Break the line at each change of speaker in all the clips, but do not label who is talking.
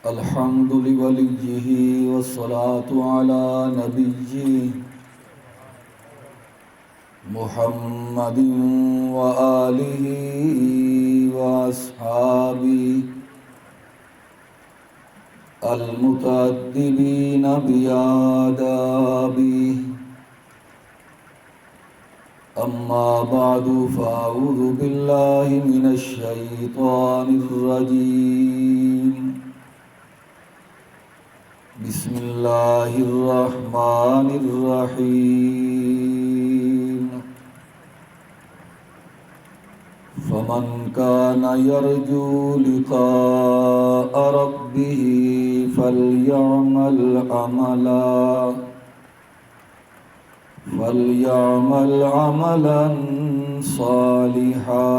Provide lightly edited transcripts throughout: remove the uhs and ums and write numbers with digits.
الحمد لوليه والصلاة على نبيه محمد وآله وأصحابه المتأدبين بآدابه. أما بعد فأعوذ بالله من الشيطان الرجيم. بسم الله الرحمن الرحيم. فمن كان يرجو لقاء ربه فليعمل عملا صالحا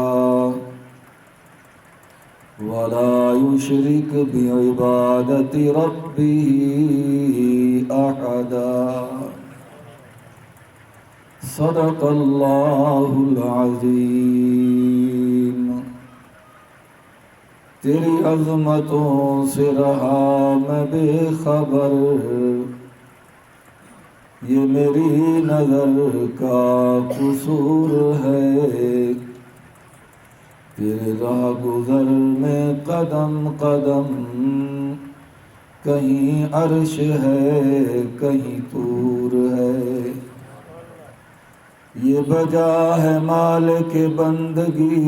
ولا يشرك بعبادة ربه أحدا. صدق الله العظيم. تیری عظمتوں سے رہا میں بے خبر، یہ میری نظر کا قصور ہے. تیرے راہ گزر میں قدم قدم کہیں عرش ہے کہیں طور ہے. یہ بجا ہے مالک بندگی،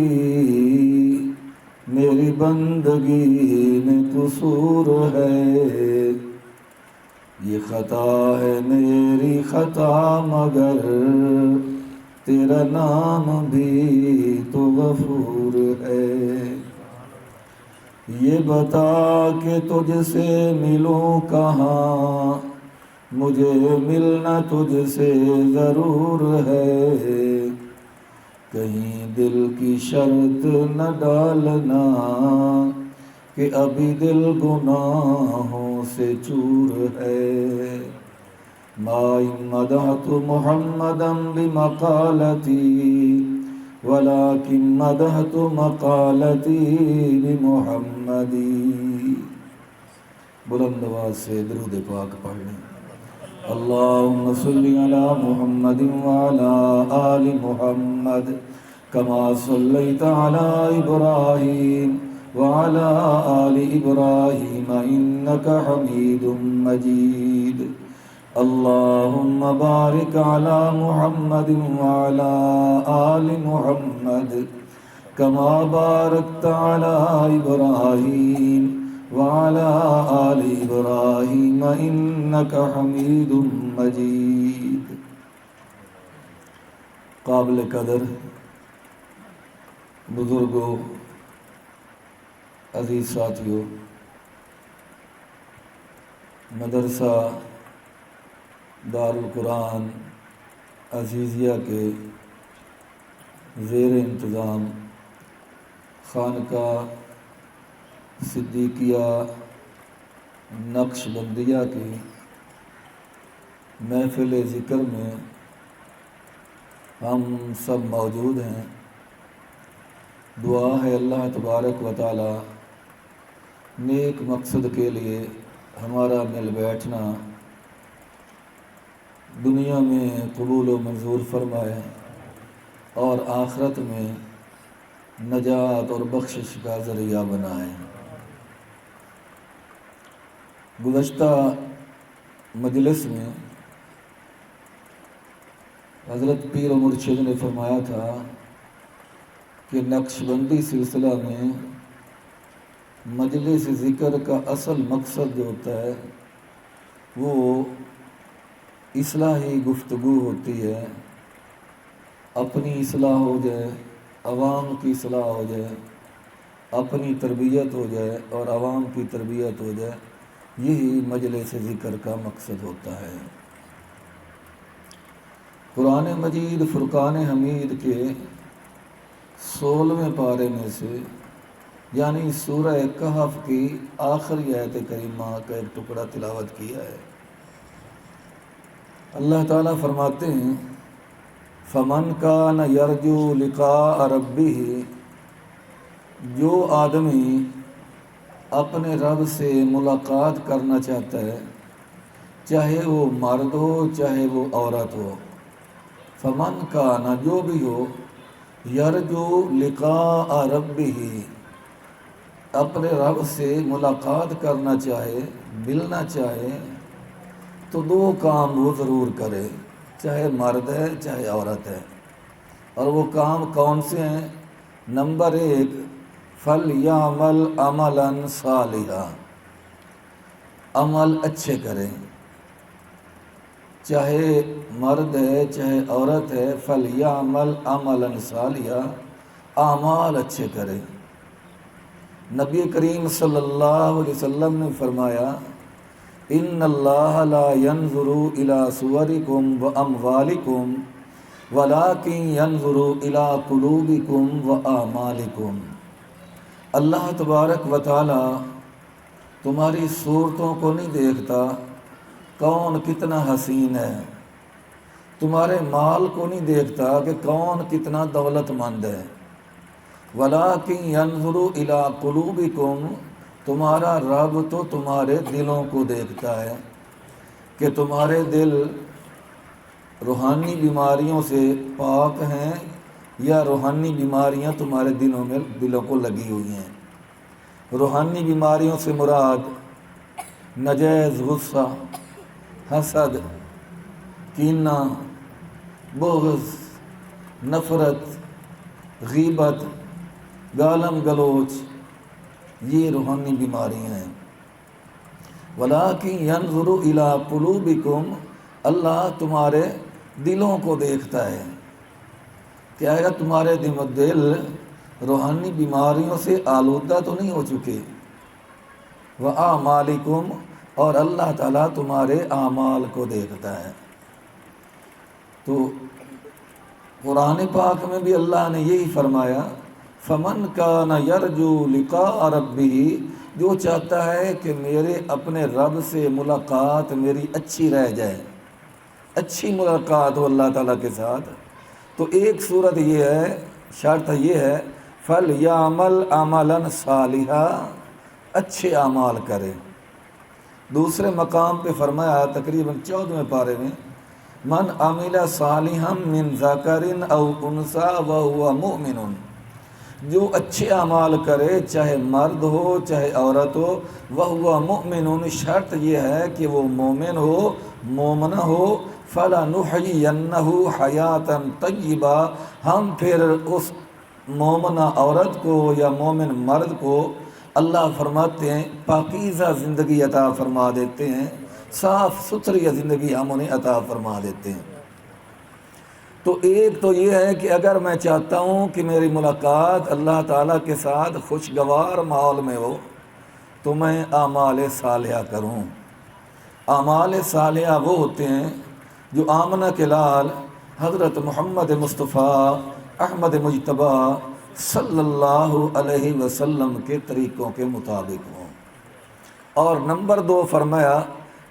میری بندگی میں قصور ہے. یہ خطا ہے میری خطا مگر تیرا نام بھی تو غفور ہے. یہ بتا کہ تجھ سے ملوں کہاں، مجھے ملنا تجھ سے ضرور ہے. کہیں دل کی شرط نہ ڈالنا کہ ابھی دل گناہوں سے چور ہے. ما إن مدحت محمدا بمقالتي ولكن مدحت مقالتي بمحمدی. بلند آواز سے درود پاک پڑھ لیں. اللهم صل على محمد وعلى آل محمد كما صليت على إبراهيم وعلى آل إبراهيم إنك حميد مجيد. اللهم بارك على محمد وعلى آل محمد كما باركت على إبراهيم وعلى آل إبراهيم إنك حميد مجيد. قابل قدر بزرگوں، عزیز ساتھیوں، مدرسہ دارالقرآن عزیزیہ کے زیر انتظام خانقاہ صدیقیہ نقش بندیہ کی محفل ذکر میں ہم سب موجود ہیں. دعا ہے اللہ تبارک و تعالی نیک مقصد کے لیے ہمارا مل بیٹھنا دنیا میں قبول و منظور فرمائے اور آخرت میں نجات اور بخشش کا ذریعہ بنائے. گزشتہ مجلس میں حضرت پیر و مرشد نے فرمایا تھا کہ نقش بندی سلسلہ میں مجلس ذکر کا اصل مقصد جو ہوتا ہے وہ اصلاحی گفتگو ہوتی ہے. اپنی اصلاح ہو جائے، عوام کی اصلاح ہو جائے، اپنی تربیت ہو جائے اور عوام کی تربیت ہو جائے. یہی مجلس ذکر کا مقصد ہوتا ہے. قرآن مجید فرقان حمید کے 16ویں پارے میں سے یعنی سورہ کہف کی آخری آیت کریمہ کا ایک ٹکڑا تلاوت کیا ہے. اللہ تعالیٰ فرماتے ہیں فمن کان یرجو لقاء ربہ، جو آدمی اپنے رب سے ملاقات کرنا چاہتا ہے، چاہے وہ مرد ہو چاہے وہ عورت ہو، فمن کان، جو بھی ہو، یرجو لقاء ربہ، اپنے رب سے ملاقات کرنا چاہے، ملنا چاہے، تو دو کام وہ ضرور کرے، چاہے مرد ہے چاہے عورت ہے۔ اور وہ کام کون سے ہیں؟ نمبر 1، فَلْيَعْمَلْ عَمَلًا صَالِحًا، عمل اچھے کریں، چاہے مرد ہے چاہے عورت ہے، فَلْيَعْمَلْ عَمَلًا صَالِحًا، اعمال اچھے کریں۔ نبی کریم صلی اللہ علیہ وسلم نے فرمایا، ان اللہ لا ينظر الى صورکم واموالکم ولکن ينظر الى قلوبکم واعمالکم، اللہ تبارک و تعالی تمہاری صورتوں کو نہیں دیکھتا، کون کتنا حسین ہے، تمہارے مال کو نہیں دیکھتا کہ کون کتنا دولت مند ہے، وَلَٰكِن يَنْظُرُ إِلَىٰ قُلُوبِكُمْ، تمہارا رب تو تمہارے دلوں کو دیکھتا ہے کہ تمہارے دل روحانی بیماریوں سے پاک ہیں یا روحانی بیماریاں تمہارے دلوں کو لگی ہوئی ہیں۔ روحانی بیماریوں سے مراد ناجائز غصہ، حسد، کینہ، بغض، نفرت، غیبت، گالم گلوچ، یہ روحانی بیماریاں ہیں۔ وَلَٰكِن يَنْظُرُ إِلَىٰ قُلُوبِكُمْ، اللہ تمہارے دلوں کو دیکھتا ہے کہ اگر تمہارے دل روحانی بیماریوں سے آلودہ تو نہیں ہو چکے، وَأَعْمَالِكُمْ، اور اللہ تعالیٰ تمہارے اعمال کو دیکھتا ہے۔ تو قرآن پاک میں بھی اللہ نے یہی فرمایا، فمن کان یرجو لقاء ربہ، جو چاہتا ہے کہ میرے اپنے رب سے ملاقات میری اچھی رہ جائے، اچھی ملاقات ہو اللہ تعالیٰ کے ساتھ، تو ایک صورت یہ ہے، شرط یہ ہے، فَلْيَعْمَلْ عَمَلًا صَالِحًا، اچھے اعمال کرے۔ دوسرے مقام پہ فرمایا تقریباً 14ویں پارے میں، من عمل صالحا من ذکر او انثی وہو مؤمن، جو اچھے اعمال کرے چاہے مرد ہو چاہے عورت ہو، وہو مؤمن، شرط یہ ہے کہ وہ مومن ہو، مومنہ ہو، فلنحیینہ حیاتا طیبہ، ہم پھر اس مومنہ عورت کو یا مومن مرد کو اللہ فرماتے ہیں پاکیزہ زندگی عطا فرما دیتے ہیں، صاف ستھری زندگی ہم انہیں عطا فرما دیتے ہیں۔ تو ایک تو یہ ہے کہ اگر میں چاہتا ہوں کہ میری ملاقات اللہ تعالیٰ کے ساتھ خوشگوار ماحول میں ہو تو میں اعمال صالحہ کروں۔ اعمال صالحہ وہ ہوتے ہیں جو آمنہ کے لال حضرت محمد مصطفیٰ احمد مجتبیٰ صلی اللہ علیہ وسلم کے طریقوں کے مطابق ہوں۔ اور نمبر 2 فرمایا،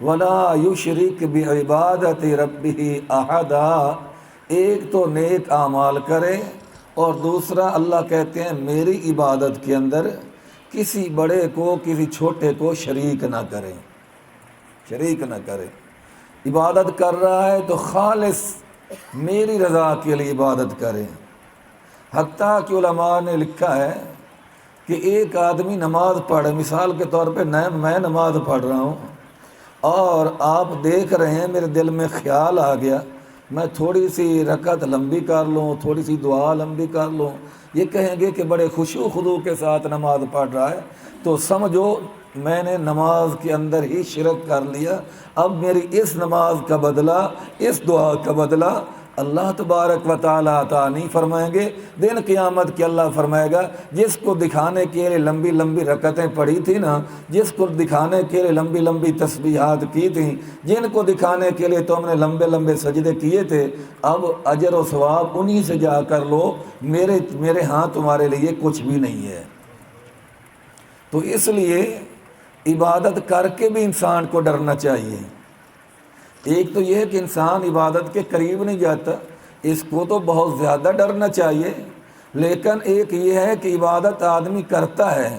وَلَا يُشْرِكْ بِعِبَادَةِ رَبِّهِ أَحَدًا، ایک تو نیک اعمال کرے اور دوسرا اللہ کہتے ہیں میری عبادت کے اندر کسی بڑے کو کسی چھوٹے کو شریک نہ کرے، شریک نہ کرے۔ عبادت کر رہا ہے تو خالص میری رضا کے لیے عبادت کرے۔ حتیٰ کہ علماء نے لکھا ہے کہ ایک آدمی نماز پڑھے، مثال کے طور پہ میں نماز پڑھ رہا ہوں اور آپ دیکھ رہے ہیں میرے دل میں خیال آ گیا میں تھوڑی سی رکعت لمبی کر لوں، تھوڑی سی دعا لمبی کر لوں، یہ کہیں گے کہ بڑے خشوع و خضوع کے ساتھ نماز پڑھ رہا ہے، تو سمجھو میں نے نماز کے اندر ہی شرک کر لیا۔ اب میری اس نماز کا بدلہ، اس دعا کا بدلہ اللہ تبارک و تعالیٰ عطا نہیں فرمائیں گے۔ دن قیامت کے اللہ فرمائے گا جس کو دکھانے کے لیے لمبی لمبی رکعتیں پڑھی تھی نا، جس کو دکھانے کے لیے لمبی لمبی تسبیحات کی تھیں، جن کو دکھانے کے لیے تم نے لمبے لمبے سجدے کیے تھے، اب اجر و ثواب انہی سے جا کر لو، میرے ہاں تمہارے لیے کچھ بھی نہیں ہے۔ تو اس لیے عبادت کر کے بھی انسان کو ڈرنا چاہیے۔ ایک تو یہ ہے کہ انسان عبادت کے قریب نہیں جاتا، اس کو تو بہت زیادہ ڈرنا چاہیے، لیکن ایک یہ ہے کہ عبادت آدمی کرتا ہے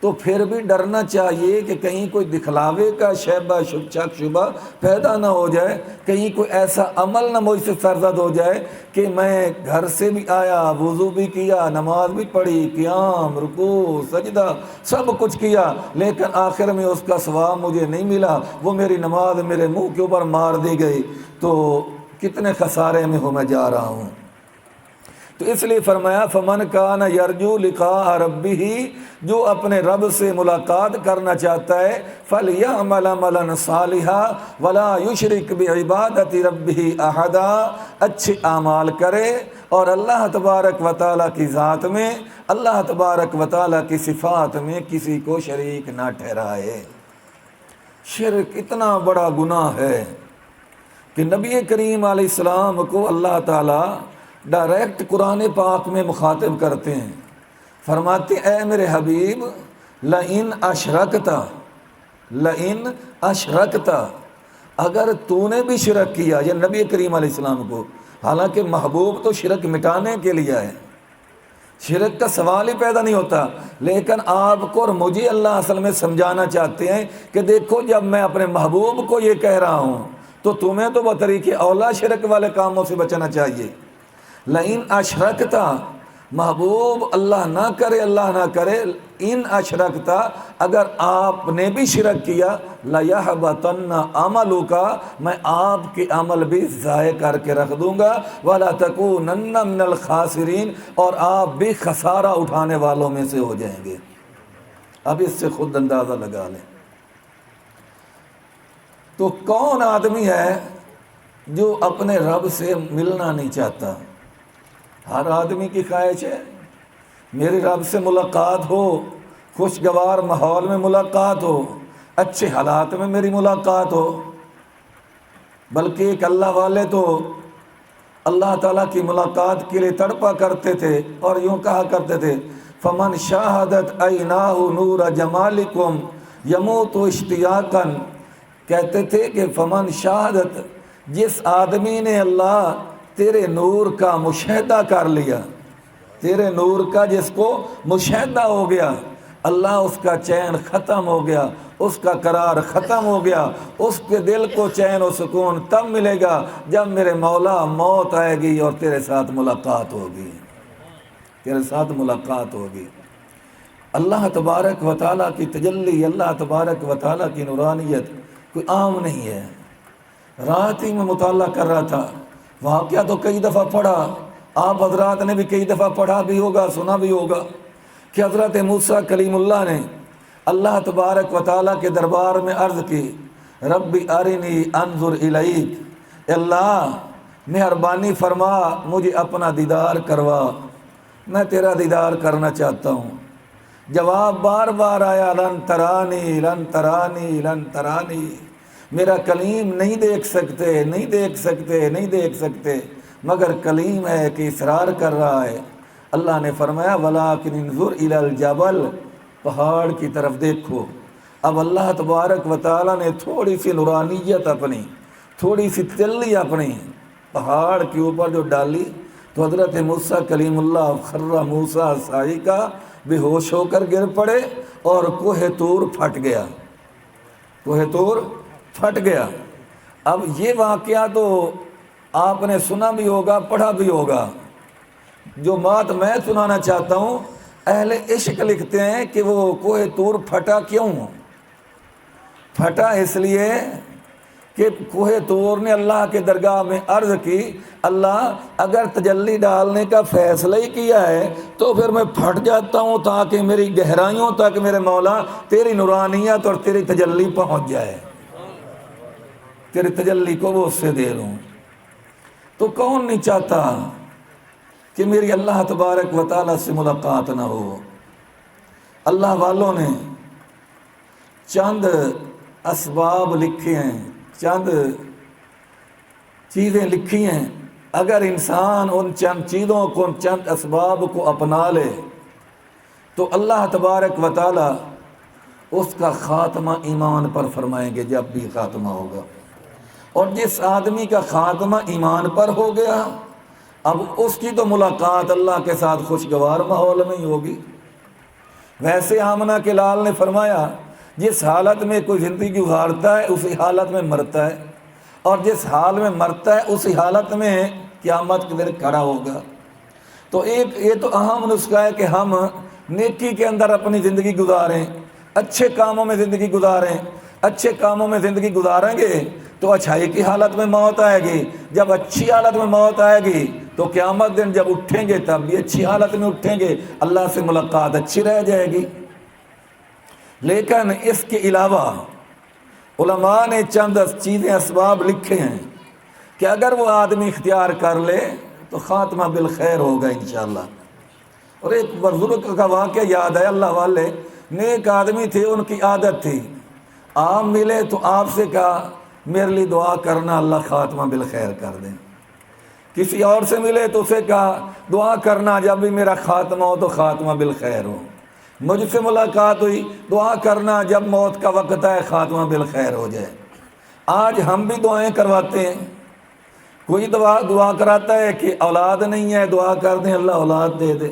تو پھر بھی ڈرنا چاہیے کہ کہیں کوئی دکھلاوے کا شیبہ شک شبہ پیدا نہ ہو جائے، کہیں کوئی ایسا عمل نہ مجھ سے سرزد ہو جائے کہ میں گھر سے بھی آیا، وضو بھی کیا، نماز بھی پڑھی، قیام، رکوع، سجدہ سب کچھ کیا، لیکن آخر میں اس کا ثواب مجھے نہیں ملا، وہ میری نماز میرے منہ کے اوپر مار دی گئی، تو کتنے خسارے میں ہو میں جا رہا ہوں۔ تو اس لیے فرمایا فمن کان یرجو لقاء ربہ، جو اپنے رب سے ملاقات کرنا چاہتا ہے، فلیعمل عملا صالحا ولا یشرک بعبادۃ ربہ احدا، اچھے اعمال کرے اور اللہ تبارک و تعالیٰ کی ذات میں، اللہ تبارک و تعالیٰ کی صفات میں کسی کو شریک نہ ٹھہرائے۔ شرک اتنا بڑا گناہ ہے کہ نبی کریم علیہ السلام کو اللہ تعالیٰ ڈائریکٹ قرآن پاک میں مخاطب کرتے ہیں، فرماتے اے میرے حبیب لئن اشرکت، اگر تو نے بھی شرک کیا، یہ نبی کریم علیہ السلام کو، حالانکہ محبوب تو شرک مٹانے کے لیے ہے، شرک کا سوال ہی پیدا نہیں ہوتا، لیکن آپ کو اور مجھے اللہ اصل میں سمجھانا چاہتے ہیں کہ دیکھو جب میں اپنے محبوب کو یہ کہہ رہا ہوں تو تمہیں تو بطریق اولا شرک والے کاموں سے بچنا چاہیے۔ لئن اشرکتا، محبوب اللہ نہ کرے، اللہ نہ کرے، ان اشرکتا، اگر آپ نے بھی شرک کیا، لیحبطن عملک، میں آپ کے عمل بھی ضائع کر کے رکھ دوں گا، ولا تکونن من الخاسرین، اور آپ بھی خسارہ اٹھانے والوں میں سے ہو جائیں گے۔ اب اس سے خود اندازہ لگا لیں۔ تو کون آدمی ہے جو اپنے رب سے ملنا نہیں چاہتا؟ ہر آدمی کی خواہش ہے میرے رب سے ملاقات ہو، خوشگوار ماحول میں ملاقات ہو، اچھے حالات میں میری ملاقات ہو۔ بلکہ ایک اللہ والے تو اللہ تعالیٰ کی ملاقات کے لیے تڑپا کرتے تھے اور یوں کہا کرتے تھے فمن شاہدت عیناہ نور جمالکم یموت اشتیاقا، کہتے تھے کہ فمن شاہدت، جس آدمی نے اللہ تیرے نور کا مشاہدہ کر لیا، تیرے نور کا جس کو مشاہدہ ہو گیا، اللہ اس کا چین ختم ہو گیا، اس کا قرار ختم ہو گیا، اس کے دل کو چین و سکون تب ملے گا جب میرے مولا موت آئے گی اور تیرے ساتھ ملاقات ہوگی، تیرے ساتھ ملاقات ہوگی۔ اللہ تبارک و تعالیٰ کی تجلی، اللہ تبارک و تعالیٰ کی نورانیت کوئی عام نہیں ہے۔ رات ہی میں مطالعہ کر رہا تھا، واقعہ تو کئی دفعہ پڑھا، آپ حضرات نے بھی کئی دفعہ پڑھا بھی ہوگا، سنا بھی ہوگا کہ حضرت موسیٰ کلیم اللہ نے اللہ تبارک و تعالیٰ کے دربار میں عرض کی رب ارنی انظر الیک، اللہ مہربانی فرما مجھے اپنا دیدار کروا، میں تیرا دیدار کرنا چاہتا ہوں۔ جواب بار بار آیا لن ترانی لن ترانی لن ترانی، میرا کلیم نہیں دیکھ سکتے، نہیں دیکھ سکتے، نہیں دیکھ سکتے، مگر کلیم ہے کہ اصرار کر رہا ہے۔ اللہ نے فرمایا وَلَٰكِنِ انظُرْ إِلَى الْجَبَلِ، پہاڑ کی طرف دیکھو۔ اب اللہ تبارک و تعالیٰ نے تھوڑی سی نورانیت اپنی، تھوڑی سی تجلی اپنی پہاڑ کے اوپر جو ڈالی تو حضرت موسیٰ کلیم اللہ خر موسیٰ صاعقہ، بے ہوش ہو کر گر پڑے اور کوہ طور پھٹ گیا، کوہ طور پھٹ گیا۔ اب یہ واقعہ تو آپ نے سنا بھی ہوگا، پڑھا بھی ہوگا۔ جو بات میں سنانا چاہتا ہوں، اہل عشق لکھتے ہیں کہ وہ کوہ طور پھٹا کیوں؟ پھٹا اس لیے کہ کوہ طور نے اللہ کے درگاہ میں عرض کی اللہ اگر تجلی ڈالنے کا فیصلہ ہی کیا ہے تو پھر میں پھٹ جاتا ہوں تاکہ میری گہرائیوں تک میرے مولا تیری نورانیت اور تیری تجلی پہنچ جائے، تیری تجلی کو وہ اس سے دے لوں۔ تو کون نہیں چاہتا کہ میری اللہ تبارک و تعالیٰ سے ملاقات نہ ہو؟ اللہ والوں نے چند اسباب لکھے ہیں، چند چیزیں لکھی ہیں، اگر انسان ان چند چیزوں کو، ان چند اسباب کو اپنا لے تو اللہ تبارک و تعالیٰ اس کا خاتمہ ایمان پر فرمائیں گے جب بھی خاتمہ ہوگا۔ اور جس آدمی کا خاتمہ ایمان پر ہو گیا اب اس کی تو ملاقات اللہ کے ساتھ خوشگوار ماحول میں ہی ہوگی۔ ویسے آمنہ کے لال نے فرمایا جس حالت میں کوئی زندگی گزارتا ہے اسی حالت میں مرتا ہے، اور جس حال میں مرتا ہے اسی حالت میں قیامت کے دن کھڑا ہوگا۔ تو یہ تو اہم نسخہ ہے کہ ہم نیکی کے اندر اپنی زندگی گزاریں، اچھے کاموں میں زندگی گزاریں۔ اچھے کاموں میں زندگی گزاریں گے تو اچھائی کی حالت میں موت آئے گی، جب اچھی حالت میں موت آئے گی تو قیامت دن جب اٹھیں گے تب بھی اچھی حالت میں اٹھیں گے، اللہ سے ملاقات اچھی رہ جائے گی۔ لیکن اس کے علاوہ علماء نے چند چیزیں اسباب لکھے ہیں کہ اگر وہ آدمی اختیار کر لے تو خاتمہ بالخیر ہوگا انشاءاللہ۔ اور ایک بزرگ کا واقعہ یاد ہے، اللہ والے نیک آدمی تھے، ان کی عادت تھی آپ ملے تو آپ سے کہا میرے لیے دعا کرنا اللہ خاتمہ بالخیر کر دیں۔ کسی اور سے ملے تو اسے کہا دعا کرنا جب بھی میرا خاتمہ ہو تو خاتمہ بالخیر ہو۔ مجھ سے ملاقات ہوئی، دعا کرنا جب موت کا وقت ہے خاتمہ بالخیر ہو جائے۔ آج ہم بھی دعائیں کرواتے ہیں، کوئی دعا کراتا ہے کہ اولاد نہیں ہے دعا کر دیں اللہ اولاد دے دے،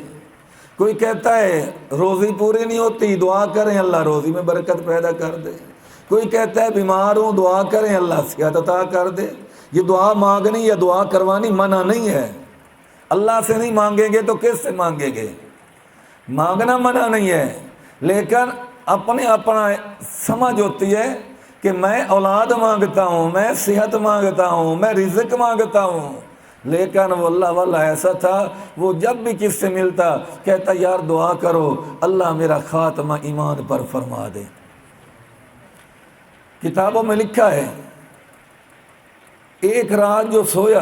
کوئی کہتا ہے روزی پوری نہیں ہوتی دعا کریں اللہ روزی میں برکت پیدا کر دے، کوئی کہتا ہے بیمار ہوں دعا کریں اللہ صحت عطا کر دے۔ یہ دعا مانگنی یا دعا کروانی منع نہیں ہے، اللہ سے نہیں مانگیں گے تو کس سے مانگیں گے؟ مانگنا منع نہیں ہے، لیکن اپنا سمجھ ہوتی ہے کہ میں اولاد مانگتا ہوں، میں صحت مانگتا ہوں، میں رزق مانگتا ہوں۔ لیکن وہ اللہ والا ایسا تھا، وہ جب بھی کس سے ملتا کہتا یار دعا کرو اللہ میرا خاتمہ ایمان پر فرما دے۔ کتابوں میں لکھا ہے ایک رات جو سویا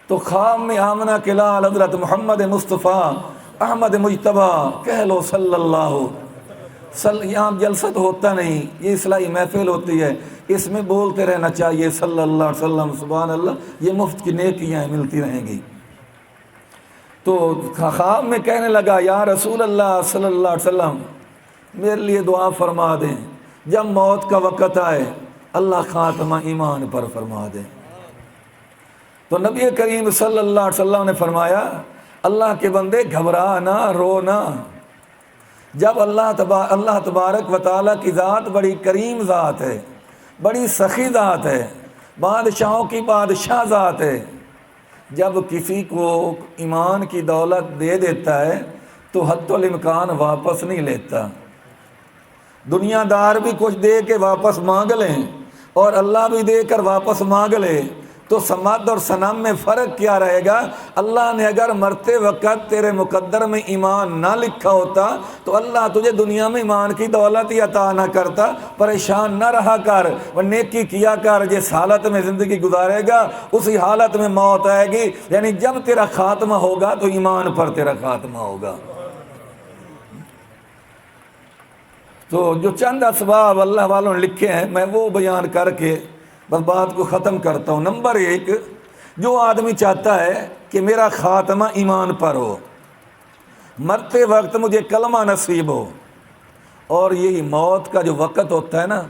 تو خواب میں آمنہ کے لال حضرت محمد مصطفیٰ احمد مجتبیٰ کہہ لو صلی اللہ یہاں جلسہ ہوتا نہیں، یہ اصلاحی محفل ہوتی ہے، اس میں بولتے رہنا چاہیے صلی اللہ علیہ وسلم سبحان اللہ، یہ مفت کی نیکیاں ملتی رہیں گی۔ تو خواب میں کہنے لگا یا رسول اللہ صلی اللہ علیہ وسلم میرے لیے دعا فرما دیں، جب موت کا وقت آئے اللہ خاتمہ ایمان پر فرما دیں۔ تو نبی کریم صلی اللہ علیہ وسلم نے فرمایا اللہ کے بندے گھبرا نہ، رو نہ، جب اللہ تبارک و تعالیٰ کی ذات بڑی کریم ذات ہے، بڑی سخی ذات ہے، بادشاہوں کی بادشاہ ذات ہے، جب کسی کو ایمان کی دولت دے دیتا ہے تو حت الامکان واپس نہیں لیتا۔ دنیا دار بھی کچھ دے کے واپس مانگ لیں اور اللہ بھی دے کر واپس مانگ لے تو سمد اور صنم میں فرق کیا رہے گا؟ اللہ نے اگر مرتے وقت تیرے مقدر میں ایمان نہ لکھا ہوتا تو اللہ تجھے دنیا میں ایمان کی دولت ہی عطا نہ کرتا۔ پریشان نہ رہا کر، وہ نیکی کیا کر، جس حالت میں زندگی گزارے گا اسی حالت میں موت آئے گی، یعنی جب تیرا خاتمہ ہوگا تو ایمان پر تیرا خاتمہ ہوگا۔ تو جو چند اسباب اللہ والوں نے لکھے ہیں میں وہ بیان کر کے بس بات کو ختم کرتا ہوں۔ نمبر 1، جو آدمی چاہتا ہے کہ میرا خاتمہ ایمان پر ہو، مرتے وقت مجھے کلمہ نصیب ہو، اور یہی موت کا جو وقت ہوتا ہے نا،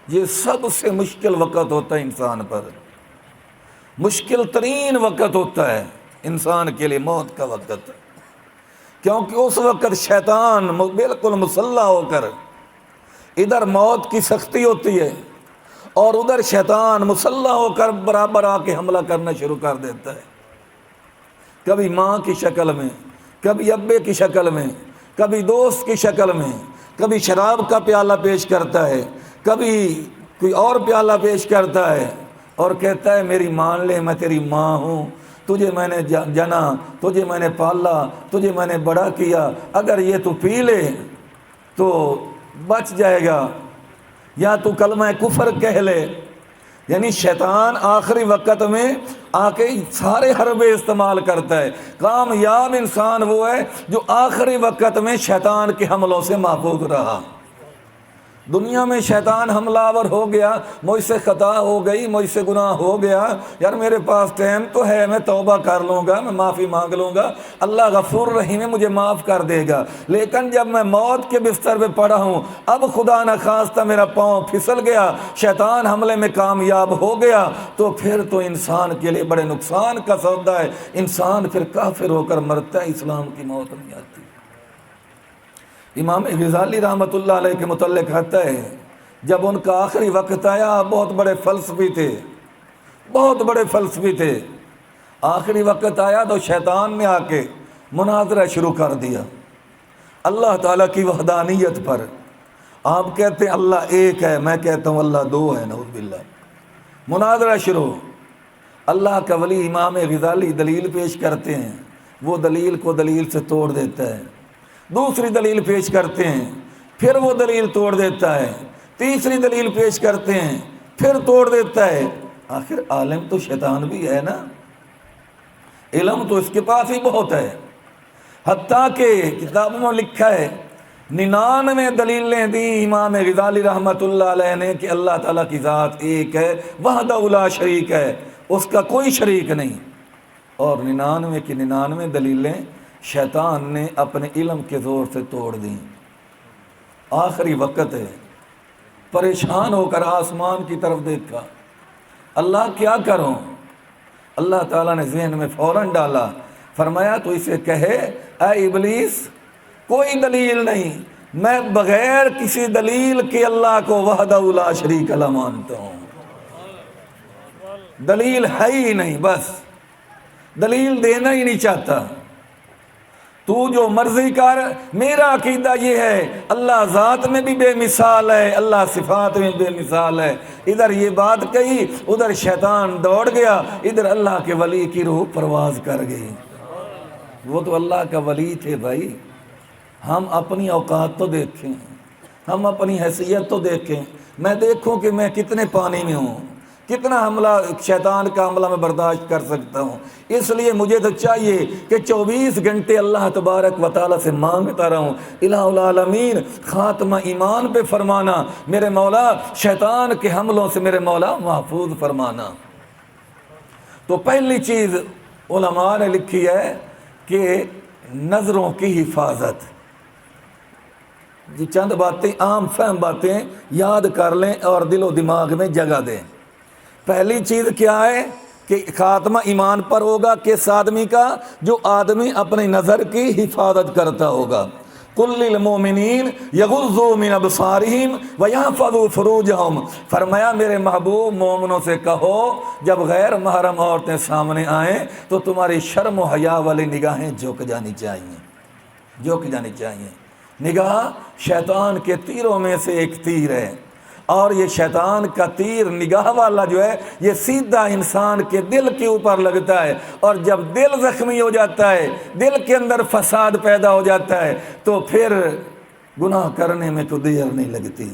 یہ سب سے مشکل وقت ہوتا ہے انسان پر، مشکل ترین وقت ہوتا ہے انسان کے لیے موت کا وقت، کیونکہ اس وقت شیطان بالکل مسلح ہو کر، ادھر موت کی سختی ہوتی ہے اور ادھر شیطان مسلح ہو کر برابر آ کے حملہ کرنا شروع کر دیتا ہے، کبھی ماں کی شکل میں، کبھی ابے کی شکل میں، کبھی دوست کی شکل میں، کبھی شراب کا پیالہ پیش کرتا ہے، کبھی کوئی اور پیالہ پیش کرتا ہے اور کہتا ہے میری مان لے میں تیری ماں ہوں، تجھے میں نے جنا، تجھے میں نے پالا، تجھے میں نے بڑا کیا، اگر یہ تو پی لے تو بچ جائے گا، یا تو کلمہ کفر کہہ لے۔ یعنی شیطان آخری وقت میں آ کے سارے حربے استعمال کرتا ہے۔ کامیاب انسان وہ ہے جو آخری وقت میں شیطان کے حملوں سے محفوظ رہا۔ دنیا میں شیطان حملہ آور ہو گیا، مجھ سے خطا ہو گئی، مجھ سے گناہ ہو گیا، یار میرے پاس ٹائم تو ہے، میں توبہ کر لوں گا، میں معافی مانگ لوں گا، اللہ غفور رحیم ہے مجھے معاف کر دے گا۔ لیکن جب میں موت کے بستر پہ پڑا ہوں، اب خدا نخواستہ میرا پاؤں پھسل گیا، شیطان حملے میں کامیاب ہو گیا، تو پھر تو انسان کے لیے بڑے نقصان کا سودا ہے، انسان پھر کافر ہو کر مرتا ہے، اسلام کی موت نہیں آتی۔ امام غزالی رحمۃ اللہ علیہ کے متعلق کہتا ہے جب ان کا آخری وقت آیا، بہت بڑے فلسفی تھے، بہت بڑے فلسفی تھے، آخری وقت آیا تو شیطان نے آ کے مناظرہ شروع کر دیا اللہ تعالیٰ کی وحدانیت پر۔ آپ کہتے ہیں اللہ ایک ہے، میں کہتا ہوں اللہ دو ہے، نعوذ باللہ۔ مناظرہ شروع۔ اللہ کا ولی امام غزالی دلیل پیش کرتے ہیں، وہ دلیل کو دلیل سے توڑ دیتا ہے، دوسری دلیل پیش کرتے ہیں، پھر وہ دلیل توڑ دیتا ہے، تیسری دلیل پیش کرتے ہیں، پھر توڑ دیتا ہے۔ آخر عالم تو شیطان بھی ہے نا، علم تو اس کے پاس ہی بہت ہے، حتیٰ کہ کتابوں میں لکھا ہے 99 دلیلیں دی امام غزالی رحمۃ اللہ علیہ نے کہ اللہ تعالیٰ کی ذات ایک ہے، وحدہ لا شریک ہے، اس کا کوئی شریک نہیں، اور 99 کی 99 دلیلیں شیطان نے اپنے علم کے زور سے توڑ دیں۔ آخری وقت ہے، پریشان ہو کر آسمان کی طرف دیکھا، اللہ کیا کروں؟ اللہ تعالیٰ نے ذہن میں فوراً ڈالا، فرمایا تو اسے کہے اے ابلیس کوئی دلیل نہیں، میں بغیر کسی دلیل کے اللہ کو وحدہ لا شریک لا مانتا ہوں، دلیل ہے ہی نہیں، بس دلیل دینا ہی نہیں چاہتا، تو جو مرضی کر۔ میرا عقیدہ یہ ہے اللہ ذات میں بھی بے مثال ہے، اللہ صفات میں بے مثال ہے۔ ادھر یہ بات کہی، ادھر شیطان دوڑ گیا، ادھر اللہ کے ولی کی روح پرواز کر گئی۔ وہ تو اللہ کا ولی تھے بھائی، ہم اپنی اوقات تو دیکھیں، ہم اپنی حیثیت تو دیکھیں۔ میں دیکھوں کہ میں کتنے پانی میں ہوں، کتنا حملہ شیطان کا حملہ میں برداشت کر سکتا ہوں۔ اس لیے مجھے تو چاہیے کہ 24 گھنٹے اللہ تبارک و تعالیٰ سے مانگتا رہوں، الہ العالمین خاتمہ ایمان پہ فرمانا، میرے مولا شیطان کے حملوں سے میرے مولا محفوظ فرمانا۔ تو پہلی چیز علماء نے لکھی ہے کہ نظروں کی حفاظت۔ جی چند باتیں عام فہم باتیں یاد کر لیں اور دل و دماغ میں جگہ دیں۔ پہلی چیز کیا ہے کہ خاتمہ ایمان پر ہوگا کس آدمی کا؟ جو آدمی اپنی نظر کی حفاظت کرتا ہوگا۔ قل للمؤمنین یغضوا من ابصارہم ویحفظوا فروجہم، فرمایا میرے محبوب مومنوں سے کہو جب غیر محرم عورتیں سامنے آئیں تو تمہاری شرم و حیا والی نگاہیں جھک جانی چاہیے، جھک جانی چاہیے۔ نگاہ شیطان کے تیروں میں سے ایک تیر ہے، اور یہ شیطان کا تیر نگاہ والا جو ہے یہ سیدھا انسان کے دل کے اوپر لگتا ہے، اور جب دل زخمی ہو جاتا ہے، دل کے اندر فساد پیدا ہو جاتا ہے تو پھر گناہ کرنے میں تو دیر نہیں لگتی۔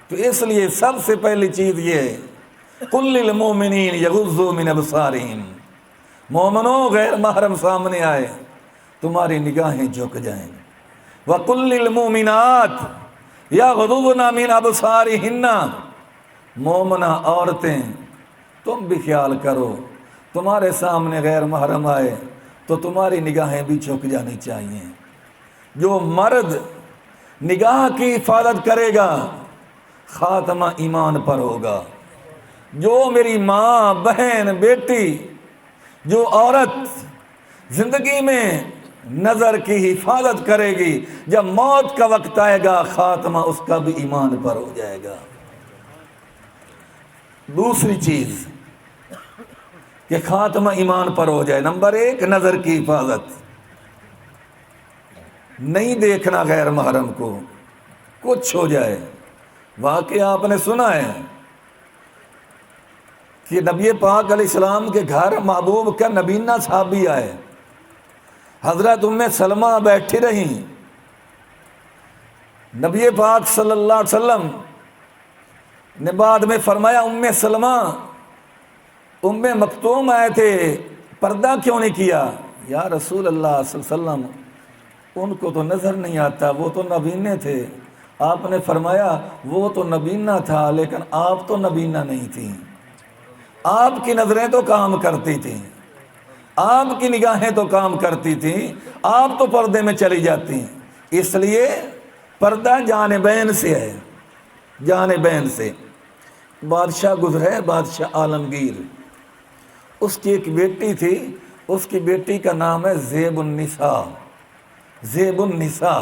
تو اس لیے سب سے پہلی چیز یہ ہے قل للمؤمنین یغضوا من ابصارہم، مومنوں غیر محرم سامنے آئے تمہاری نگاہیں جھک جائیں۔ وقل للمؤمنات یغضضن من ابصارہن، مومنہ عورتیں تم بھی خیال کرو، تمہارے سامنے غیر محرم آئے تو تمہاری نگاہیں بھی جھک جانی چاہیے۔ جو مرد نگاہ کی حفاظت کرے گا خاتمہ ایمان پر ہوگا۔ جو میری ماں، بہن، بیٹی، جو عورت زندگی میں نظر کی حفاظت کرے گی، جب موت کا وقت آئے گا خاتمہ اس کا بھی ایمان پر ہو جائے گا۔ دوسری چیز کہ خاتمہ ایمان پر ہو جائے، نمبر 1 نظر کی حفاظت، نہیں دیکھنا غیر محرم کو، کچھ ہو جائے۔ واقعہ آپ نے سنا ہے کہ نبی پاک علیہ السلام کے گھر محبوب کا نبینہ صحابی آئے، حضرت ام سلمہ بیٹھی رہیں، نبی پاک صلی اللہ علیہ وسلم نے بعد میں فرمایا ام سلمہ، ام مکتوم آئے تھے، پردہ کیوں نہیں کیا؟ یا رسول اللہ صلی اللہ علیہ وسلم ان کو تو نظر نہیں آتا، وہ تو نبینے تھے۔ آپ نے فرمایا وہ تو نبینہ تھا لیکن آپ تو نبینہ نہیں تھیں، آپ کی نظریں تو کام کرتی تھیں، آپ کی نگاہیں تو کام کرتی تھیں، آپ تو پردے میں چلی جاتی ہیں۔ اس لیے پردہ جانبین سے ہے، جانبین سے۔ بادشاہ گزرے، بادشاہ عالمگیر، اس کی ایک بیٹی تھی، اس کی بیٹی کا نام ہے زیب النساء، زیب النساء،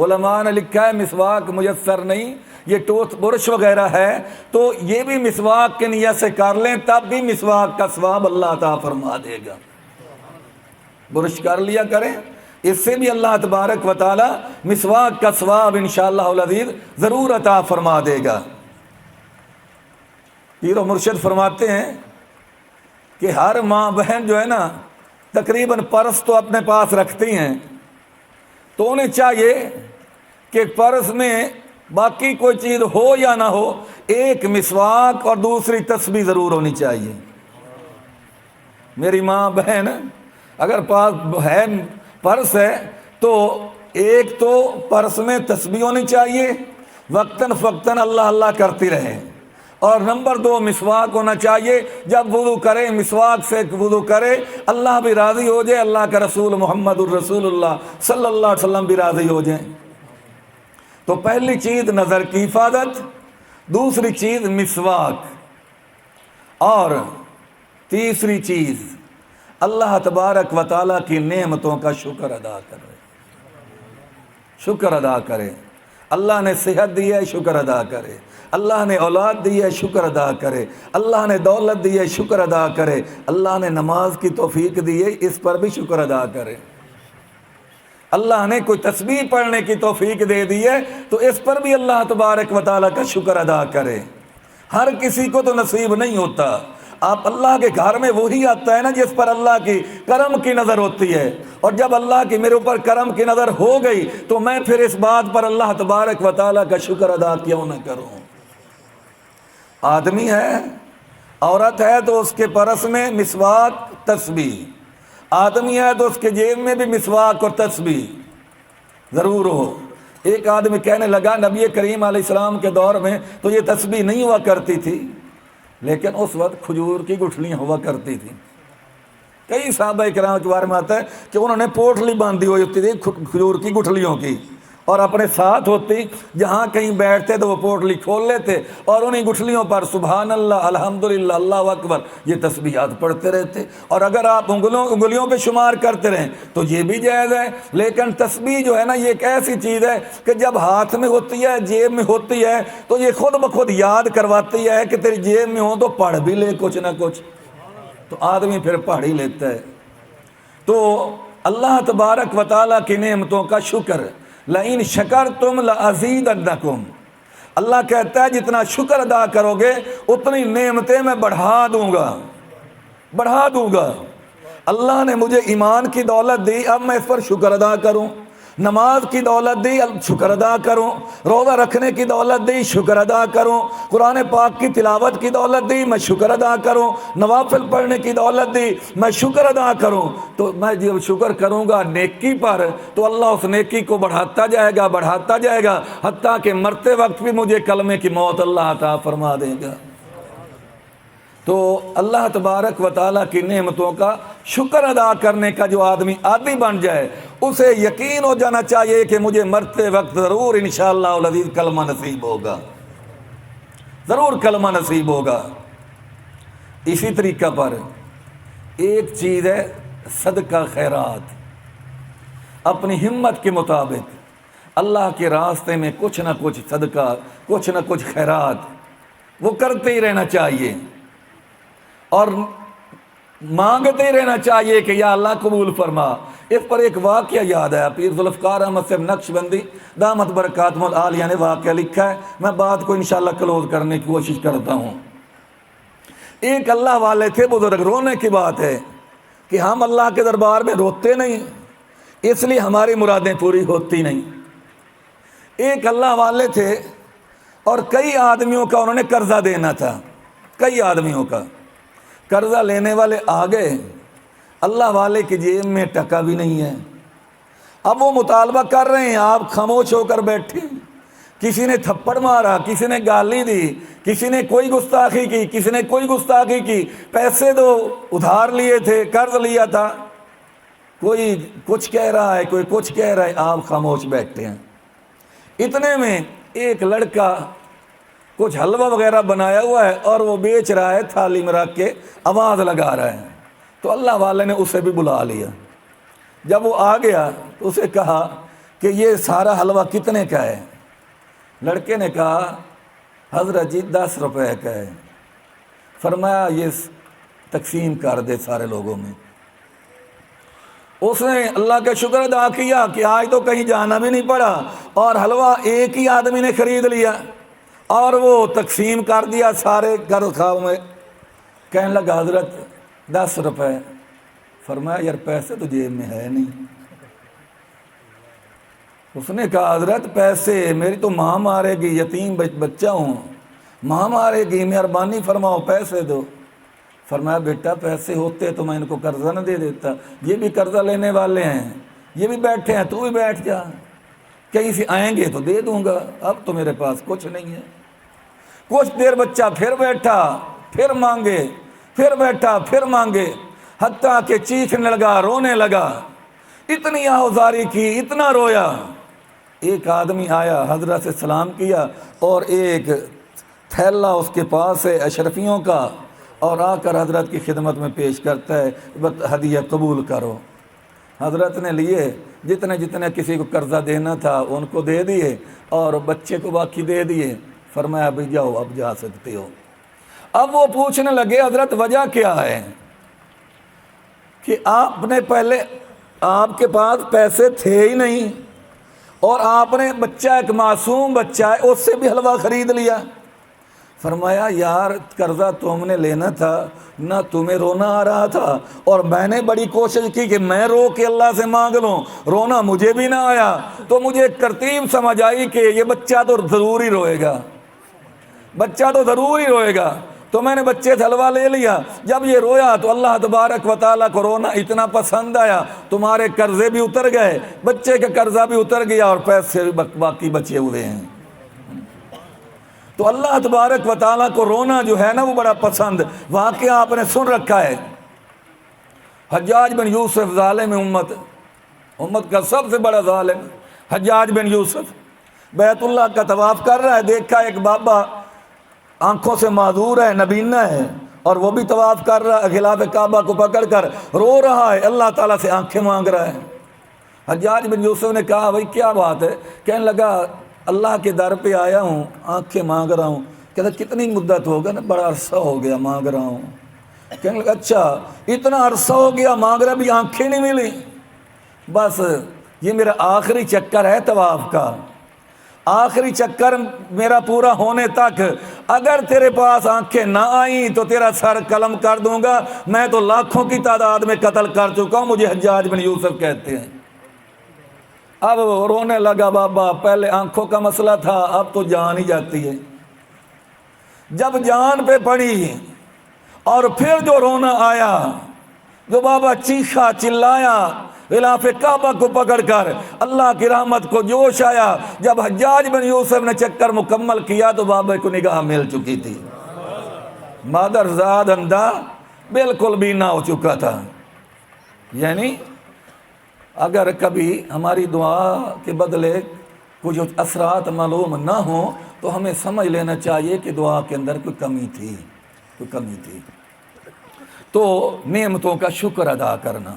علماء نے لکھا ہے مسواک میسر نہیں، یہ ٹوتھ برش وغیرہ ہے، تو یہ بھی مسواک کی نیت سے کر لیں تب بھی مسواک کا ثواب اللہ تعالیٰ فرما دے گا۔ برش کر لیا کریں، اس سے بھی اللہ تبارک و تعالی مسواک کا ثواب انشاءاللہ العزیز ضرور عطا فرما دے گا۔ پیر و مرشد فرماتے ہیں کہ ہر ماں بہن جو ہے نا تقریباً پرس تو اپنے پاس رکھتی ہیں، تو انہیں چاہیے کہ پرس میں باقی کوئی چیز ہو یا نہ ہو، ایک مسواک اور دوسری تسبیح ضرور ہونی چاہیے۔ میری ماں بہن اگر پاس ہے پرس ہے تو ایک تو پرس میں تسبیح ہونی چاہیے، وقتاً فوقتاً اللہ اللہ کرتی رہے، اور نمبر 2 مسواک ہونا چاہیے، جب وضو کرے مسواک سے وضو کرے، اللہ بھی راضی ہو جائے، اللہ کا رسول محمد الرسول اللہ صلی اللہ علیہ وسلم بھی راضی ہو جائیں۔ تو پہلی چیز نظر کی حفاظت، دوسری چیز مسواک، اور تیسری چیز اللہ تبارک و تعالیٰ کی نعمتوں کا شکر ادا کرے، شکر ادا کرے۔ اللہ نے صحت دی ہے، شکر ادا کرے۔ اللہ نے اولاد دی ہے، شکر ادا کرے۔ اللہ نے دولت دی ہے، شکر ادا کرے۔ اللہ نے نماز کی توفیق دی ہے، اس پر بھی شکر ادا کرے۔ اللہ نے کوئی تسبیح پڑھنے کی توفیق دے دی ہے تو اس پر بھی اللہ تبارک و تعالیٰ کا شکر ادا کرے۔ ہر کسی کو تو نصیب نہیں ہوتا، آپ اللہ کے گھر میں وہی آتا ہے نا جس پر اللہ کی کرم کی نظر ہوتی ہے، اور جب اللہ کی میرے اوپر کرم کی نظر ہو گئی تو میں پھر اس بات پر اللہ تبارک و تعالیٰ کا شکر ادا کیوں نہ کروں۔ آدمی ہے، عورت ہے تو اس کے پرس میں مسواک تسبیح، آدمی ہے تو اس کے جیب میں بھی مسواک اور تسبیح ضرور ہو۔ ایک آدمی کہنے لگا نبی کریم علیہ السلام کے دور میں تو یہ تسبیح نہیں ہوا کرتی تھی، لیکن اس وقت کھجور کی گٹھلیاں ہوا کرتی تھیں۔ کئی صحابہ کرام کے بارے میں آتا ہے کہ انہوں نے پوٹلی باندھی ہوئی ہوتی تھی کھجور کی گٹھلیوں کی، اور اپنے ساتھ ہوتی، جہاں کہیں بیٹھتے تو وہ پوٹلی کھول لیتے اور انہیں گٹھلیوں پر سبحان اللہ الحمدللہ اللہ اکبر یہ تسبیحات پڑھتے رہتے۔ اور اگر آپ انگلیوں پہ شمار کرتے رہیں تو یہ بھی جائز ہے، لیکن تسبیح جو ہے نا یہ ایک ایسی چیز ہے کہ جب ہاتھ میں ہوتی ہے، جیب میں ہوتی ہے، تو یہ خود بخود یاد کرواتی ہے کہ تیری جیب میں ہو تو پڑھ بھی لے کچھ نہ کچھ، تو آدمی پھر پڑھ ہی لیتا ہے۔ تو اللہ تبارک و تعالیٰ کی نعمتوں کا شکر، لئن شکرتم لازیدنکم، اللہ کہتا ہے جتنا شکر ادا کرو گے اتنی نعمتیں میں بڑھا دوں گا۔ اللہ نے مجھے ایمان کی دولت دی، اب میں اس پر شکر ادا کروں۔ نماز کی دولت دی، شکر ادا کروں۔ روزہ رکھنے کی دولت دی، شکر ادا کروں۔ قرآن پاک کی تلاوت کی دولت دی، میں شکر ادا کروں۔ نوافل پڑھنے کی دولت دی، میں شکر ادا کروں۔ تو میں جب شکر کروں گا نیکی پر تو اللہ اس نیکی کو بڑھاتا جائے گا حتیٰ کہ مرتے وقت بھی مجھے کلمے کی موت اللہ عطا فرما دے گا۔ تو اللہ تبارک و تعالیٰ کی نعمتوں کا شکر ادا کرنے کا جو آدمی عادی بن جائے اسے یقین ہو جانا چاہیے کہ مجھے مرتے وقت ضرور انشاءاللہ العزیز کلمہ نصیب ہوگا، ضرور کلمہ نصیب ہوگا۔ اسی طریقہ پر ایک چیز ہے صدقہ خیرات، اپنی ہمت کے مطابق اللہ کے راستے میں کچھ نہ کچھ صدقہ، کچھ نہ کچھ خیرات وہ کرتے ہی رہنا چاہیے، اور مانگتے ہی رہنا چاہیے کہ یا اللہ قبول فرما۔ اس پر ایک واقعہ یاد ہے، پیر ذوالفقار احمد صاحب نقشبندی دامت برکاتہم العالیہ نے واقعہ لکھا ہے، میں بات کو انشاءاللہ کلوز کرنے کی کوشش کرتا ہوں۔ ایک اللہ والے تھے بزرگ، رونے کی بات ہے کہ ہم اللہ کے دربار میں روتے نہیں، اس لیے ہماری مرادیں پوری ہوتی نہیں۔ ایک اللہ والے تھے اور کئی آدمیوں کا انہوں نے قرضہ دینا تھا، کئی آدمیوں کا قرضہ لینے والے آ گئے، اللہ والے کی جیب میں ٹکا بھی نہیں ہے۔ اب وہ مطالبہ کر رہے ہیں، آپ خاموش ہو کر بیٹھے۔ کسی نے تھپڑ مارا، کسی نے گالی دی، کسی نے کوئی گستاخی کی، کسی نے کوئی گستاخی کی، پیسے دو، ادھار لیے تھے، قرض لیا تھا، کوئی کچھ کہہ رہا ہے، کوئی کچھ کہہ رہا ہے، آپ خاموش بیٹھتے ہیں۔ اتنے میں ایک لڑکا کچھ حلوہ وغیرہ بنایا ہوا ہے اور وہ بیچ رہا ہے، تھالی میں رکھ کے آواز لگا رہا ہے، تو اللہ والے نے اسے بھی بلا لیا۔ جب وہ آ گیا تو اسے کہا کہ یہ سارا حلوہ کتنے کا ہے؟ لڑکے نے کہا حضرت جی 10 روپے کا ہے۔ فرمایا یہ تقسیم کر دے سارے لوگوں میں۔ اس نے اللہ کا شکر ادا کیا کہ آج تو کہیں جانا بھی نہیں پڑا اور حلوہ ایک ہی آدمی نے خرید لیا اور وہ تقسیم کر دیا سارے گھر خواہ میں۔ کہنے لگا حضرت 10 روپے۔ فرمایا یار پیسے تو جیب میں ہے نہیں۔ اس نے کہا حضرت پیسے میری تو ماں مارے گی، یتیم بچہ ہوں، ماں مارے گی، مہربانی فرماؤ پیسے دو۔ فرمایا بیٹا پیسے ہوتے تو میں ان کو قرضہ نہ دے دیتا، یہ بھی قرضہ لینے والے ہیں، یہ بھی بیٹھے ہیں، تو بھی بیٹھ جا، کہیں سے آئیں گے تو دے دوں گا، اب تو میرے پاس کچھ نہیں ہے۔ کچھ دیر بچہ پھر بیٹھا، پھر مانگے، پھر بیٹھا، پھر مانگے، حتیٰ کہ چیخنے لگا، رونے لگا، اتنی آہوزاری کی، اتنا رویا۔ ایک آدمی آیا، حضرت سے سلام کیا اور ایک تھیلا اس کے پاس ہے اشرفیوں کا، اور آ کر حضرت کی خدمت میں پیش کرتا ہے، ہدیہ قبول کرو۔ حضرت نے لیے، جتنے جتنے کسی کو قرضہ دینا تھا ان کو دے دیے اور بچے کو باقی دے دیے۔ فرمایا بھی جاؤ اب جا سکتے ہو۔ اب وہ پوچھنے لگے حضرت وجہ کیا ہے کہ آپ نے پہلے، آپ کے پاس پیسے تھے ہی نہیں اور آپ نے بچہ، ایک معصوم بچہ ہے، اس سے بھی حلوہ خرید لیا۔ فرمایا یار قرضہ تم نے لینا تھا نہ، تمہیں رونا آ رہا تھا اور میں نے بڑی کوشش کی کہ میں رو کے اللہ سے مانگ لوں، رونا مجھے بھی نہ آیا، تو مجھے ایک ترتیب سمجھ آئی کہ یہ بچہ تو ضرور ہی روئے گا، بچہ تو ضرور ہی روئے گا، تو میں نے بچے سے حلوہ لے لیا۔ جب یہ رویا تو اللہ تبارک و تعالیٰ کو رونا اتنا پسند آیا، تمہارے قرضے بھی اتر گئے، بچے کا قرضہ بھی اتر گیا اور پیسے بھی باقی بچے ہوئے ہیں۔ تو اللہ تبارک و تعالیٰ کو رونا جو ہے نا وہ بڑا پسند۔ واقعہ آپ نے سن رکھا ہے، حجاج بن یوسف ظالم امت کا سب سے بڑا ظالم حجاج بن یوسف بیت اللہ کا طواف کر رہا ہے، دیکھا ایک بابا آنکھوں سے معذور ہے، نبینا ہے، اور وہ بھی طواف کر رہا ہے، غلاف کعبہ کو پکڑ کر رو رہا ہے، اللہ تعالیٰ سے آنکھیں مانگ رہا ہے۔ حجاج بن یوسف نے کہا بھائی کیا بات ہے؟ کہنے لگا اللہ کے در پہ آیا ہوں، آنکھیں مانگ رہا ہوں۔ کہتا کتنی مدت ہوگا؟ نا بڑا عرصہ ہو گیا مانگ رہا ہوں۔ کہنے لگا اچھا اتنا عرصہ ہو گیا مانگ رہا، بھی آنکھیں نہیں ملی؟ بس یہ میرا آخری چکر ہے طواف کا، آخری چکر میرا پورا ہونے تک اگر تیرے پاس آنکھیں نہ آئیں تو تیرا سر قلم کر دوں گا، میں تو لاکھوں کی تعداد میں قتل کر چکا ہوں، مجھے حجاج بن یوسف کہتے ہیں۔ اب رونے لگا بابا، پہلے آنکھوں کا مسئلہ تھا، اب تو جان ہی جاتی ہے۔ جب جان پہ پڑی اور پھر جو رونا آیا، جو بابا چیخا چلایا غلاف کعبہ کو پکڑ کر، اللہ کی رحمت کو جوش آیا۔ جب حجاج بن یوسف نے چکر مکمل کیا تو بابا کو نگاہ مل چکی تھی، مادر زاد اندھا بالکل بھی نہ ہو چکا تھا۔ یعنی اگر کبھی ہماری دعا کے بدلے کچھ اثرات معلوم نہ ہوں تو ہمیں سمجھ لینا چاہیے کہ دعا کے اندر کوئی کمی تھی، کوئی کمی تھی۔ تو نعمتوں کا شکر ادا کرنا۔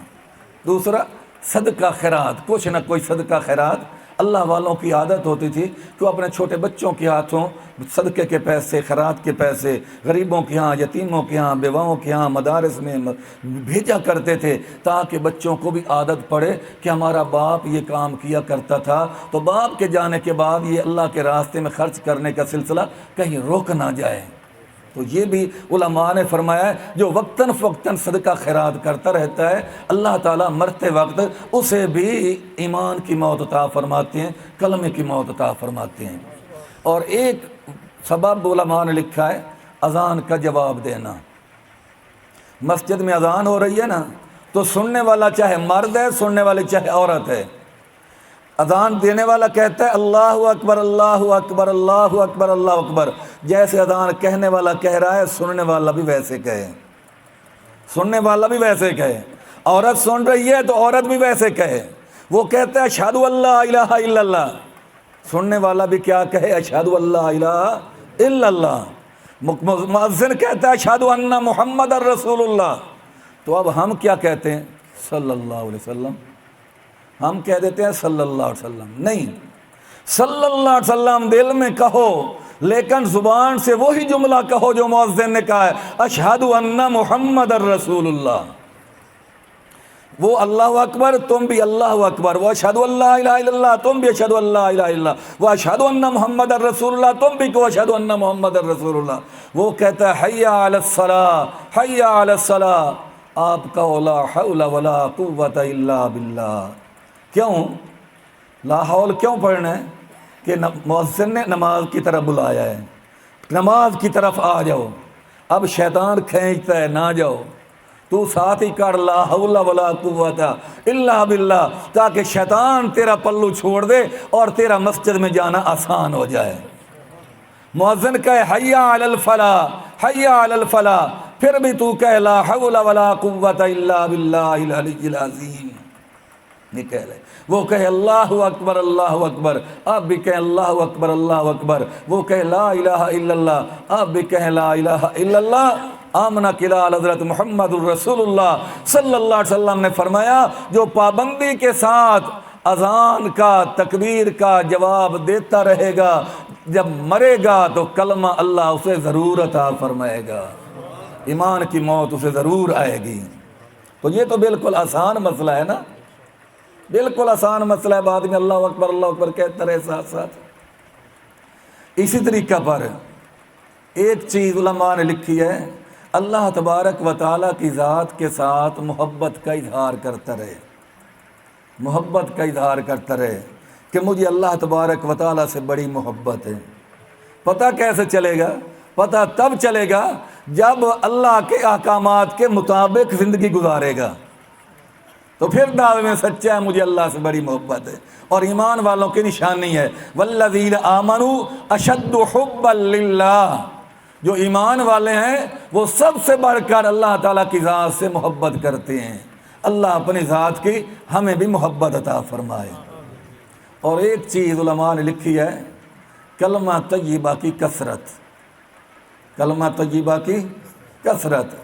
دوسرا صدقہ خیرات، کچھ نہ کوئی صدقہ خیرات۔ اللہ والوں کی عادت ہوتی تھی کہ وہ اپنے چھوٹے بچوں کے ہاتھوں صدقے کے پیسے، خیرات کے پیسے غریبوں کے ہاں، یتیموں کے ہاں، بیواؤں کے ہاں، مدارس میں بھیجا کرتے تھے، تاکہ بچوں کو بھی عادت پڑے کہ ہمارا باپ یہ کام کیا کرتا تھا، تو باپ کے جانے کے بعد یہ اللہ کے راستے میں خرچ کرنے کا سلسلہ کہیں رک نہ جائے۔ تو یہ بھی علماء نے فرمایا ہے جو وقتاً فوقتاً صدقہ خیرات کرتا رہتا ہے، اللہ تعالیٰ مرتے وقت اسے بھی ایمان کی موت عطا فرماتے ہیں، کلمے کی موت عطا فرماتے ہیں۔ اور ایک سبب علماء نے لکھا ہے اذان کا جواب دینا۔ مسجد میں اذان ہو رہی ہے نا، تو سننے والا چاہے مرد ہے، سننے والی چاہے عورت ہے، اذان دینے والا کہتا ہے اللہ اکبر اللہ اکبر اللہ اکبر اللہ اکبر، جیسے اذان کہنے والا کہہ رہا ہے سننے والا بھی ویسے کہے، سننے والا بھی ویسے کہے۔ عورت سن رہی ہے تو عورت بھی ویسے کہے، وہ کہتا ہے اشہد اللہ الہ الا اللہ، سننے والا بھی کیا کہے؟ اشہد اللہ الہ الا اللہ۔ مؤذن کہتا ہے اشہد ان محمد الرسول اللہ، تو اب ہم کیا کہتے ہیں؟ صلی اللہ علیہ وسلم۔ ہم کہہ دیتے ہیں صلی اللہ علیہ وسلم، نہیں، صلی اللہ علیہ وسلم دل میں کہو، لیکن زبان سے وہی جملہ کہو جو مؤذن نے کہا ہے، اشہد ان محمد الرسول اللہ۔ وہ اللہ اکبر، تم بھی اللہ اکبر، وہ اشہد اللہ الہ الا اللہ، تم بھی اشہد اللہ الہ الا اللہ، وہ اشہد ان محمد الرسول اللہ، تم بھی کہو اشہد ان محمد الرسول اللہ۔ وہ کہتا ہے حی علی الصلاۃ، حی علی الصلاۃ، آپ کہو لا حول ولا قوۃ الا باللہ۔ کیوں لا حول کیوں پڑھنا ہے؟ کہ مؤذن نے نماز کی طرف بلایا ہے، نماز کی طرف آ جاؤ۔ اب شیطان کھینچتا ہے نہ جاؤ، تو ساتھ ہی کر لا حول ولا قوت الا باللہ، تاکہ شیطان تیرا پلو چھوڑ دے اور تیرا مسجد میں جانا آسان ہو جائے۔ مؤذن کہے حی علی الفلاح، حی علی الفلاح، پھر بھی تو کہے لا حول ولا قوت الا باللہ العلی العظیم، نکل ہے۔ وہ کہے اللہ اکبر، اللہ اکبر، آپ بھی کہیں اللہ اکبر، اللہ اکبر۔ وہ کہے لا الہ الا اللہ، آپ بھی کہیں لا الہ الا اللہ۔ آمنہ کلال حضرت محمد الرسول اللہ صلی اللہ علیہ وسلم نے فرمایا، جو پابندی کے ساتھ اذان کا، تکبیر کا جواب دیتا رہے گا، جب مرے گا تو کلمہ اللہ اسے ضرور عطا فرمائے گا، ایمان کی موت اسے ضرور آئے گی۔ تو یہ تو بالکل آسان مسئلہ ہے نا، بالکل آسان مسئلہ ہے، بعد میں اللہ اکبر اللہ اکبر کہتا رہے ساتھ ساتھ۔ اسی طریقہ پر ایک چیز علماء نے لکھی ہے، اللہ تبارک و تعالیٰ کی ذات کے ساتھ محبت کا اظہار کرتا رہے، محبت کا اظہار کرتا رہے کہ مجھے اللہ تبارک و تعالیٰ سے بڑی محبت ہے۔ پتہ کیسے چلے گا؟ پتہ تب چلے گا جب اللہ کے احکامات کے مطابق زندگی گزارے گا، تو پھر دعوے میں سچا ہے مجھے اللہ سے بڑی محبت ہے۔ اور ایمان والوں کی نشانی ہے والذین آمنوا اشد حبا للہ، جو ایمان والے ہیں وہ سب سے بڑھ کر اللہ تعالیٰ کی ذات سے محبت کرتے ہیں۔ اللہ اپنی ذات کی ہمیں بھی محبت عطا فرمائے۔ اور ایک چیز علماء نے لکھی ہے، کلمہ طیبہ کی کثرت، کلمہ طیبہ کی کثرت،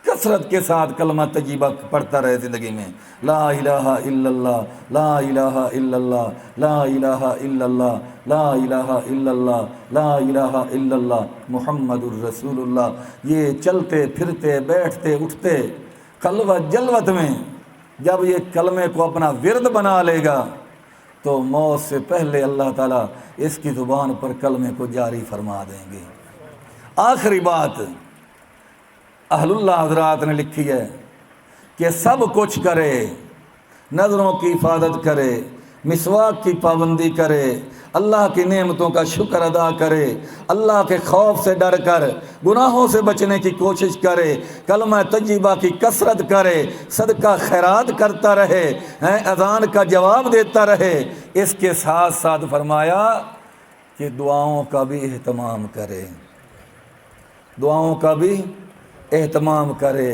کثرت کے ساتھ کلمہ طیبہ پڑھتا رہے زندگی میں، لا الہ الا اللہ، لا الہ الا اللہ، لا الہ الا اللہ، لا الہ الا اللہ، لا الہ الا اللہ محمد الرسول اللہ۔ یہ چلتے پھرتے بیٹھتے اٹھتے خلوت جلوت میں جب یہ کلمے کو اپنا ورد بنا لے گا تو موت سے پہلے اللہ تعالیٰ اس کی زبان پر کلمے کو جاری فرما دیں گے۔ آخری بات اہل اللہ حضرات نے لکھی ہے کہ سب کچھ کرے، نظروں کی حفاظت کرے، مسواک کی پابندی کرے، اللہ کی نعمتوں کا شکر ادا کرے، اللہ کے خوف سے ڈر کر گناہوں سے بچنے کی کوشش کرے، کلمہ طیبہ کی کثرت کرے، صدقہ خیرات کرتا رہے، اذان کا جواب دیتا رہے، اس کے ساتھ ساتھ فرمایا کہ دعاؤں کا بھی اہتمام کرے، دعاؤں کا بھی اہتمام کرے۔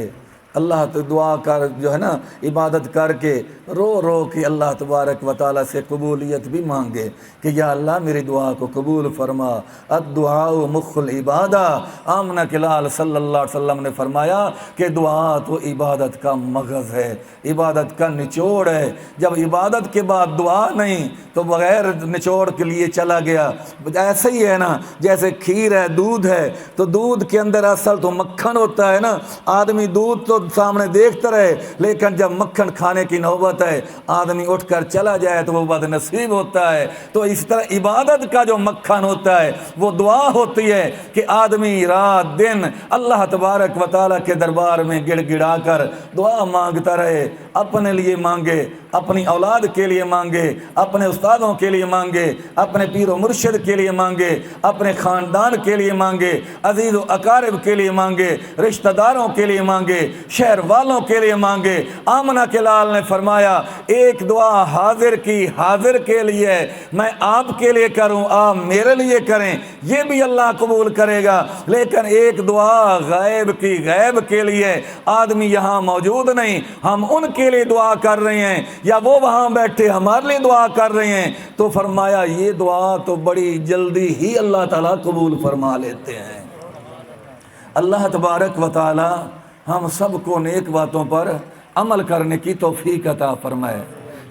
اللہ تو دعا کر جو ہے نا عبادت کر کے رو رو کے اللہ تبارک و تعالیٰ سے قبولیت بھی مانگے کہ یا اللہ میری دعا کو قبول فرما، الدعاء مخ العبادہ۔ آمنہ کے لال صلی اللہ علیہ وسلم نے فرمایا کہ دعا تو عبادت کا مغز ہے، عبادت کا نچوڑ ہے۔ جب عبادت کے بعد دعا نہیں تو بغیر نچوڑ کے لیے چلا گیا۔ ایسے ہی ہے نا، جیسے کھیر ہے، دودھ ہے، تو دودھ کے اندر اصل تو مکھن ہوتا ہے نا، آدمی دودھ تو سامنے دیکھتا رہے، لیکن جب مکھن کھانے کی نوبت ہے آدمی اٹھ کر چلا جائے تو وہ بد نصیب ہوتا ہے۔ تو اس طرح عبادت کا جو مکھن ہوتا ہے وہ دعا ہوتی ہے کہ آدمی رات دن اللہ تبارک و تعالیٰ کے دربار میں گڑ گڑا کر دعا مانگتا رہے، اپنے لیے مانگے، اپنی اولاد کے لیے مانگے، اپنے استادوں کے لیے مانگے، اپنے پیر و مرشد کے لیے مانگے، اپنے خاندان کے لیے مانگے، عزیز و اقارب کے لیے مانگے، رشتہ داروں کے لیے مانگے، شہر والوں کے لیے مانگے۔ آمنہ کے لال نے فرمایا ایک دعا حاضر کی حاضر کے لیے میں آپ کے لیے کروں، آپ میرے لیے کریں، یہ بھی اللہ قبول کرے گا، لیکن ایک دعا غیب کی غیب کے لیے، آدمی یہاں موجود نہیں، ہم ان کے لیے دعا کر رہے ہیں یا وہ وہاں بیٹھے ہمارے لیے دعا کر رہے ہیں، تو فرمایا یہ دعا تو بڑی جلدی ہی اللہ تعالیٰ قبول فرما لیتے ہیں۔ اللہ تبارک و تعالیٰ ہم سب کو نیک باتوں پر عمل کرنے کی توفیق عطا فرمائے۔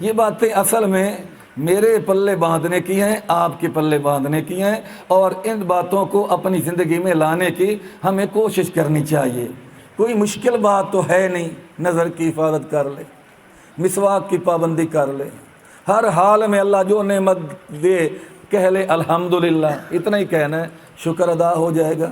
یہ باتیں اصل میں میرے پلے باندھنے کی ہیں، آپ کے پلے باندھنے کی ہیں، اور ان باتوں کو اپنی زندگی میں لانے کی ہمیں کوشش کرنی چاہیے۔ کوئی مشکل بات تو ہے نہیں، نظر کی حفاظت کر لے، مسواک کی پابندی کر لے، ہر حال میں اللہ جو نعمت دے کہہ لے الحمدللہ، اتنا ہی کہنا ہے، شکر ادا ہو جائے گا۔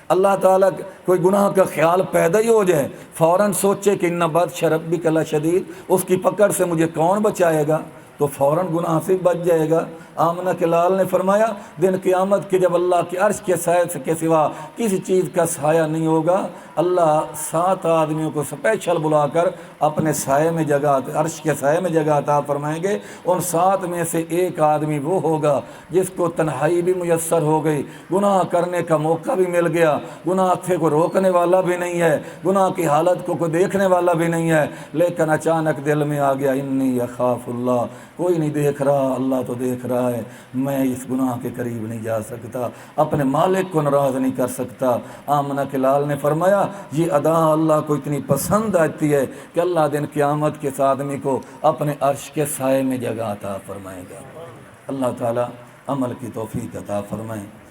اللہ تعالیٰ کوئی گناہ کا خیال پیدا ہی ہو جائے، فوراً سوچے کہ ان بد شربک لشدید، اس کی پکڑ سے مجھے کون بچائے گا، تو فوراً گناہ سے بچ جائے گا۔ آمنہ کے لال نے فرمایا دن قیامت کے جب اللہ کے عرش کے سائے کے سوا کسی چیز کا سایہ نہیں ہوگا، اللہ 7 آدمیوں کو اسپیشل بلا کر اپنے سائے میں جگہ، عرش کے سائے میں جگہ عطا فرمائیں گے۔ ان 7 میں سے ایک آدمی وہ ہوگا جس کو تنہائی بھی میسر ہو گئی، گناہ کرنے کا موقع بھی مل گیا، گناہ سے کو روکنے والا بھی نہیں ہے، گناہ کی حالت کو دیکھنے والا بھی نہیں ہے، لیکن اچانک دل میں آ گیا انی اخاف اللہ، کوئی نہیں دیکھ رہا، اللہ تو دیکھ رہا ہے، میں اس گناہ کے قریب نہیں جا سکتا، اپنے مالک کو ناراض نہیں کر سکتا۔ آمنہ کے لال نے فرمایا یہ ادا اللہ کو اتنی پسند آتی ہے کہ اللہ دن قیامت کے آدمی کو اپنے عرش کے سائے میں جگہ عطا فرمائے گا۔ اللہ تعالی عمل کی توفیق عطا فرمائے۔